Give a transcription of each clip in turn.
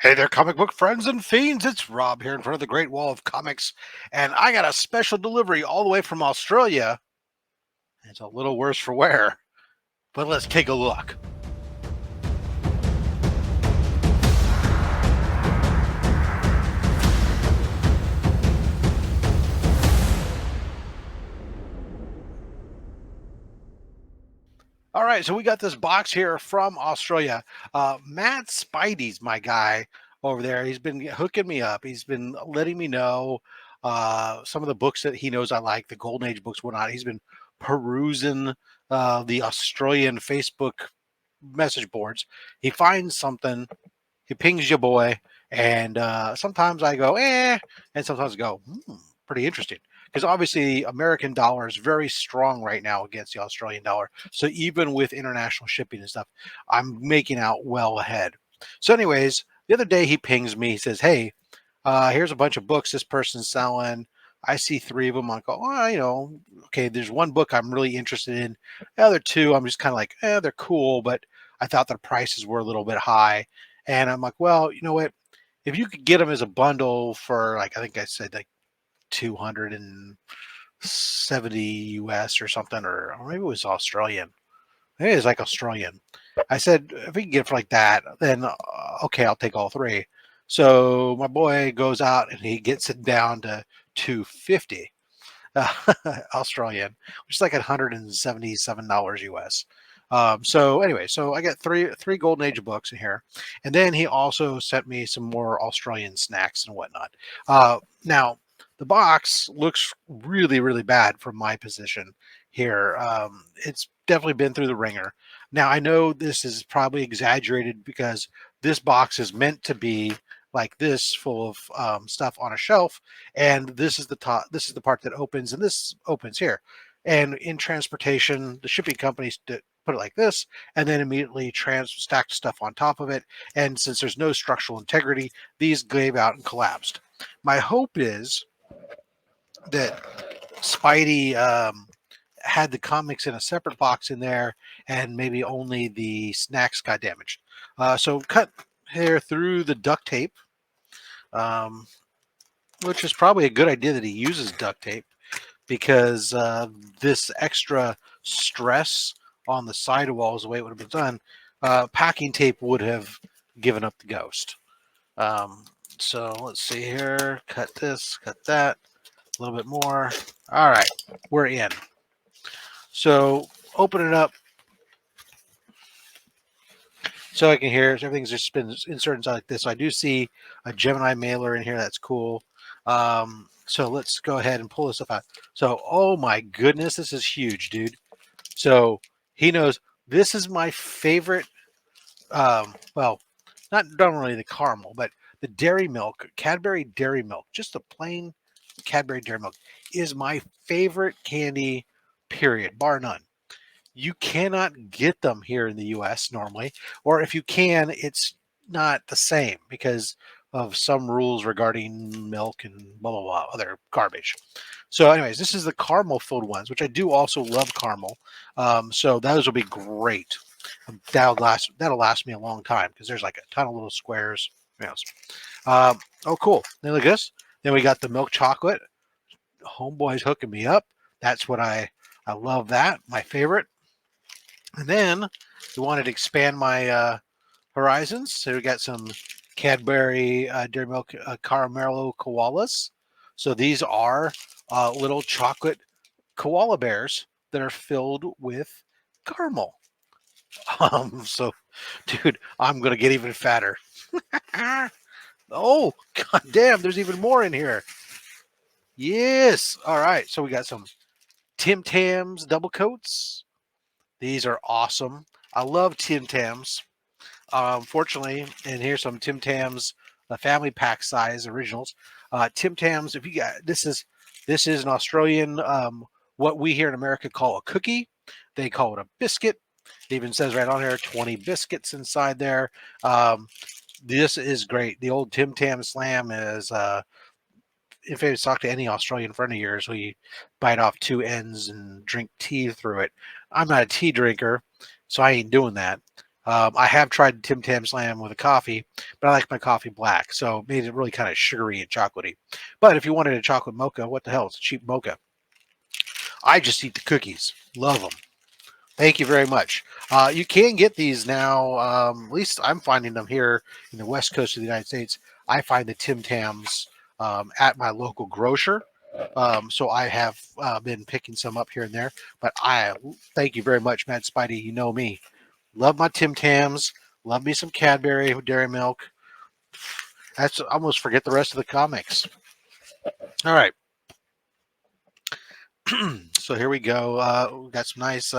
Hey there, comic book friends and fiends. It's Rob here in front of the Great Wall of Comics, and I got a special delivery all the way from Australia. It's a little worse for wear, but let's take a look. All right, so we got this box here from Australia. Matt Spidey's my guy over there. He's been hooking me up. He's been letting me know some of the books that he knows I like, the Golden Age books, whatnot. He's been perusing the Australian Facebook message boards. He finds something, he pings your boy, and sometimes I go, and sometimes I go, pretty interesting. Because obviously, the American dollar is very strong right now against the Australian dollar. So even with international shipping and stuff, I'm making out well ahead. So, anyways, the other day he pings me. He says, "Hey, here's a bunch of books this person's selling. I see three of them. I go, okay, there's one book I'm really interested in. The other two, I'm just kind of like, they're cool, but I thought their prices were a little bit high. And I'm like, well, you know what? If you could get them as a bundle for like, I think I said like 270 US or something, or maybe it was Australian. Maybe it was like Australian. I said, if we can get it for like that, then okay, I'll take all three. So my boy goes out and he gets it down to 250 uh, Australian, which is like $177 US. So anyway, so I got three Golden Age books in here, and then he also sent me some more Australian snacks and whatnot. Now the box looks really bad from my position here. It's definitely been through the ringer. Now I know this is probably exaggerated because this box is meant to be like this, full of stuff on a shelf, and this is the top. This is the part that opens, and this opens here. And in transportation, the shipping companies put it like this, and then immediately stacked stuff on top of it. And since there's no structural integrity, these gave out and collapsed. My hope is that Spidey had the comics in a separate box in there, and maybe only the snacks got damaged. So cut here through the duct tape, um, which is probably a good idea that he uses duct tape because this extra stress on the sidewalls, the way it would have been done, packing tape would have given up the ghost. So let's see here. Cut this, cut that, a little bit more. All right, we're in. So open it up so I can hear. Everything's just been inserted inside like this. So I do see a Gemini mailer in here. That's cool. So let's go ahead and pull this stuff out. So, oh my goodness, this is huge, dude. So he knows this is my favorite. Well, not really the caramel, but the dairy milk, Cadbury dairy milk, just the plain Cadbury dairy milk is my favorite candy, period, bar none. You cannot get them here in the US normally, or if you can, it's not the same because of some rules regarding milk and blah blah blah other garbage. So, anyways, this is the caramel filled ones, which I do also love caramel. So those will be great. That'll last me a long time because there's like a ton of little squares. Yes. Oh, cool. Then look at this. Then we got the milk chocolate. Homeboy's hooking me up. That's what I love that. My favorite. And then we wanted to expand my horizons. So we got some Cadbury Dairy Milk Caramello Koalas. So these are little chocolate koala bears that are filled with caramel. So, dude, I'm going to get even fatter. Oh, god damn, there's even more in here. Yes. All right. So we got some Tim Tams double coats. These are awesome. I love Tim Tams. Fortunately, and here's some Tim Tams, the family pack size originals. Tim Tams, if you got this is an Australian, what we here in America call a cookie. They call it a biscuit. It even says right on here 20 biscuits inside there. This is great. The old Tim Tam Slam is if I talk to any Australian friend of yours, we bite off two ends and drink tea through it. I'm not a tea drinker, so I ain't doing that. I have tried Tim Tam Slam with a coffee, but I like my coffee black, so it made it really kind of sugary and chocolatey. But if you wanted a chocolate mocha, what the hell? It's a cheap mocha. I just eat the cookies. Love them. Thank you very much. You can get these now. At least I'm finding them here in the west coast of the United States. I find the Tim Tams at my local grocer. So I have been picking some up here and there. But I thank you very much, Mad Spidey. You know me. Love my Tim Tams. Love me some Cadbury Dairy Milk. That's I almost forget the rest of the comics. All right. So here we go. We got some nice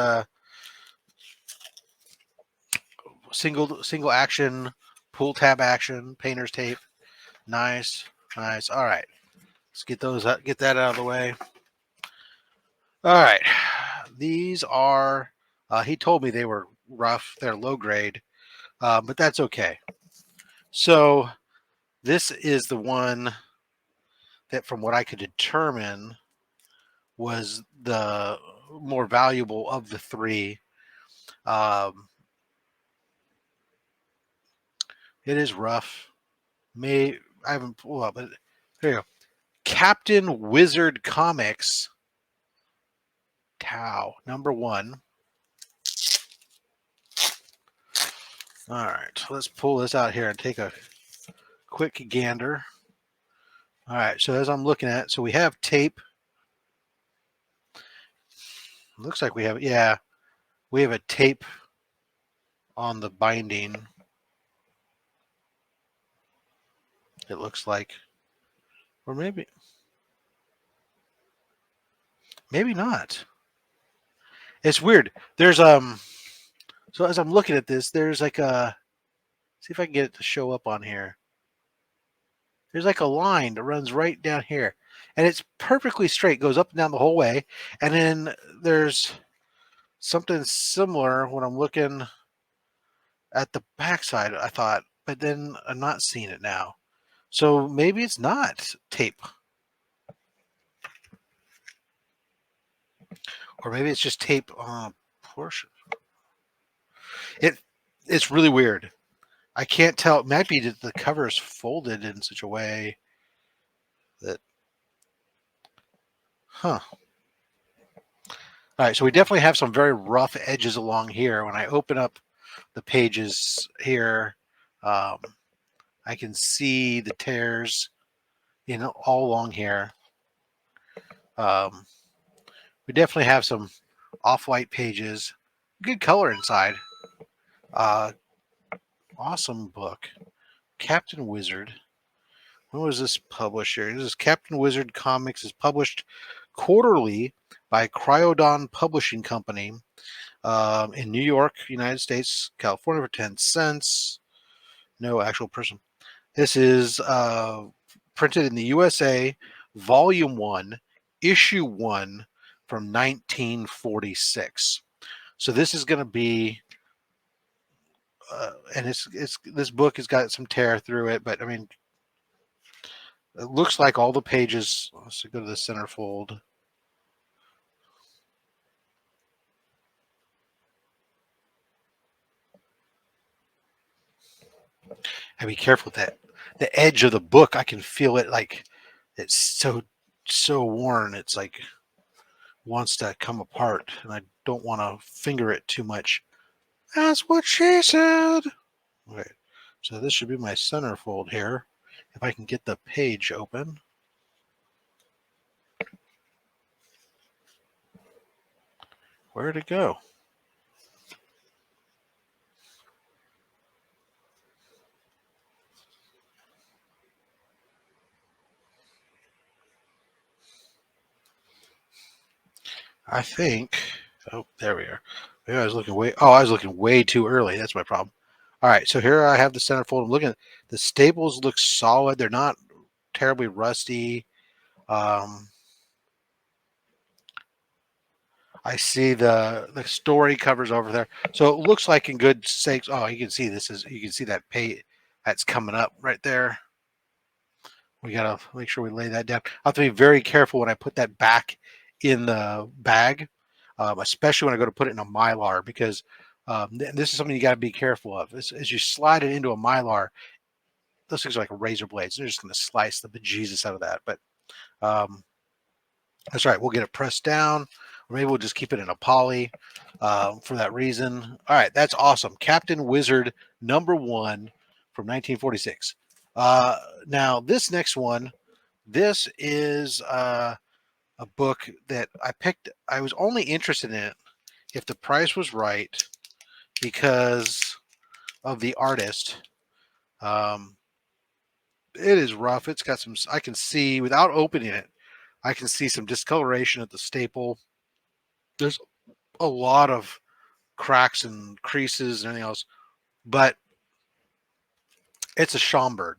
single action, pull tab action, painter's tape. Nice, nice. All right, let's get those out, get that out of the way. All right, these are. He told me they were rough. They're low grade, but that's okay. So this is the one that, from what I could determine, was the more valuable of the three. Um, it is rough. I haven't pulled up, but here you go. Captain Wizard Comics Tau #1. All right, let's pull this out here and take a quick gander. All right, so as I'm looking at, so we have tape. Looks like we have, yeah, we have a tape on the binding. It looks like, or maybe not. It's weird. There's So as I'm looking at this, there's like a, see if I can get it to show up on here. There's like a line that runs right down here, and it's perfectly straight, goes up and down the whole way. And then there's something similar when I'm looking at the backside, I thought, but then I'm not seeing it now. So maybe it's not tape, or maybe it's just tape on a portion. It's really weird. I can't tell. It might be that the cover is folded in such a way that, huh. All right, so we definitely have some very rough edges along here. When I open up the pages here, I can see the tears, all along here. We definitely have some off-white pages. Good color inside. Awesome book. Captain Wizard. When was this published here? This is Captain Wizard Comics. Is published quarterly by Cryodon Publishing Company in New York, United States, California for 10 cents. No actual person. This is printed in the USA, Volume 1, Issue 1 from 1946. So this is going to be, and it's this book has got some tear through it, but I mean, it looks like all the pages. Let's go to the centerfold. And be careful with that. The edge of the book, I can feel it, like it's so worn. It's like wants to come apart, and I don't want to finger it too much. That's what she said. Okay, so this should be my centerfold here. If I can get the page open. Where'd it go? I think. Oh, there we are. Maybe I was looking way. Oh, I was looking way too early. That's my problem. All right, so here I have the centerfold. I'm looking at the staples. Look solid. They're not terribly rusty. I see the story covers over there, so it looks like in good sakes. Oh, you can see you can see that pay that's coming up right there. We gotta make sure we lay that down. I have to be very careful when I put that back in the bag, especially when I go to put it in a Mylar, because This is something you got to be careful of. As you slide it into a Mylar, those things are like razor blades. They're just going to slice the bejesus out of that. But um, that's right. We'll get it pressed down, or maybe we'll just keep it in a poly for that reason. All right, that's awesome. Captain Wizard #1 from 1946. Now this next one, this is a book that I picked. I was only interested in it if the price was right because of the artist. Um, it is rough. It's got some. I can see without opening it. I can see some discoloration at the staple. There's a lot of cracks and creases and everything else, but it's a Schomburg.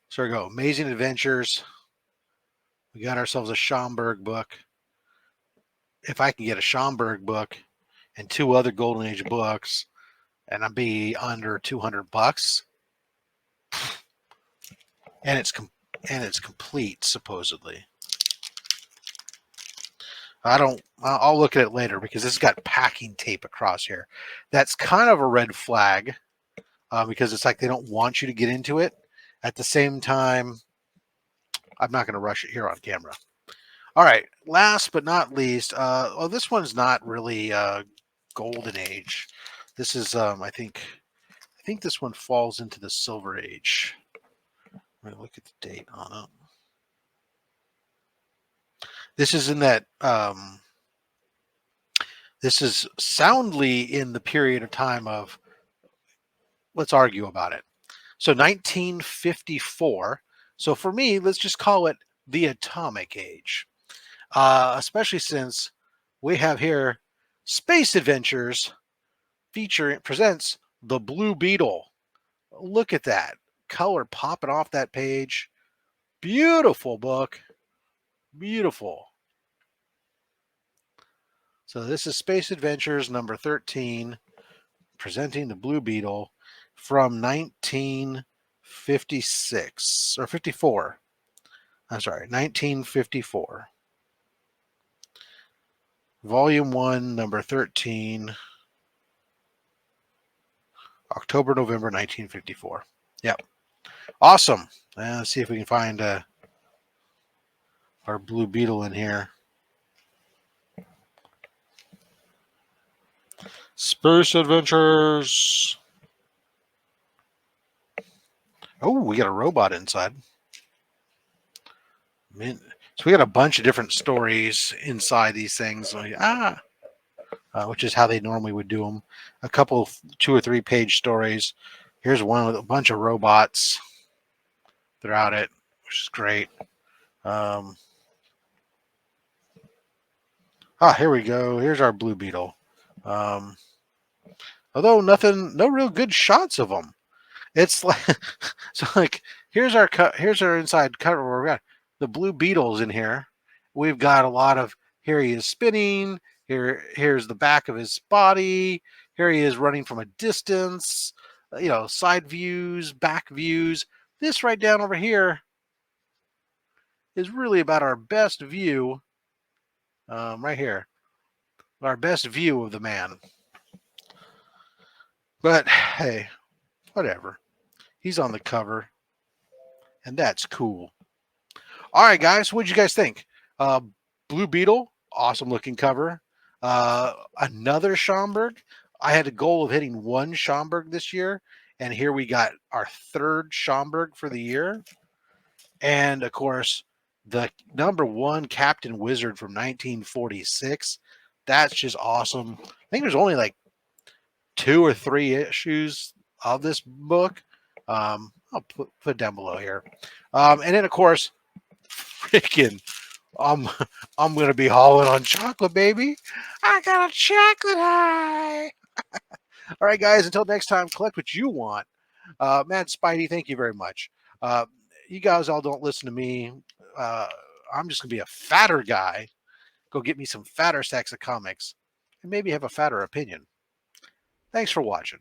So there we go. Amazing Adventures. We got ourselves a Schomburg book. If I can get a Schomburg book and 2 other Golden Age books, and I'd be under $200, and it's complete supposedly. I don't. I'll look at it later because it's got packing tape across here. That's kind of a red flag because it's like they don't want you to get into it. At the same time, I'm not going to rush it here on camera. All right. Last but not least, this one's not really Golden Age. This is, I think this one falls into the Silver Age. Let me look at the date on it. This is in that. This is soundly in the period of time of. Let's argue about it. So 1954. So for me, let's just call it the Atomic Age, especially since we have here Space Adventures presents the Blue Beetle. Look at that color popping off that page. Beautiful book. Beautiful. So this is Space Adventures number 13, presenting the Blue Beetle from 1956 or 54. I'm sorry, 1954. Volume 1, number 13, October, November 1954. Yep. Awesome. Let's see if we can find our Blue Beetle in here. Space Adventures. Oh, we got a robot inside. So we got a bunch of different stories inside these things. Which is how they normally would do them. A couple, 2 or 3 page stories. Here's one with a bunch of robots throughout it, which is great. Here we go. Here's our Blue Beetle. Although no real good shots of them. It's like so. Like here's our inside cover where we got the Blue Beetles in here. We've got a lot of here he is spinning. Here's the back of his body. Here he is running from a distance. Side views, back views. This right down over here is really about our best view. Right here, our best view of the man. But hey, whatever. He's on the cover, and that's cool. All right, guys, what'd you guys think? Blue Beetle, awesome looking cover. Another Schomburg. I had a goal of hitting 1 Schomburg this year, and here we got our 3rd Schomburg for the year. And of course, the #1 Captain Wizard from 1946. That's just awesome. I think there's only like 2 or 3 issues of this book. I'll put it down below here. And then of course, freaking, I'm gonna be hauling on chocolate, baby. I got a chocolate high. All right, guys. Until next time, collect what you want. Mad Spidey, thank you very much. You guys all don't listen to me. I'm just gonna be a fatter guy. Go get me some fatter stacks of comics, and maybe have a fatter opinion. Thanks for watching.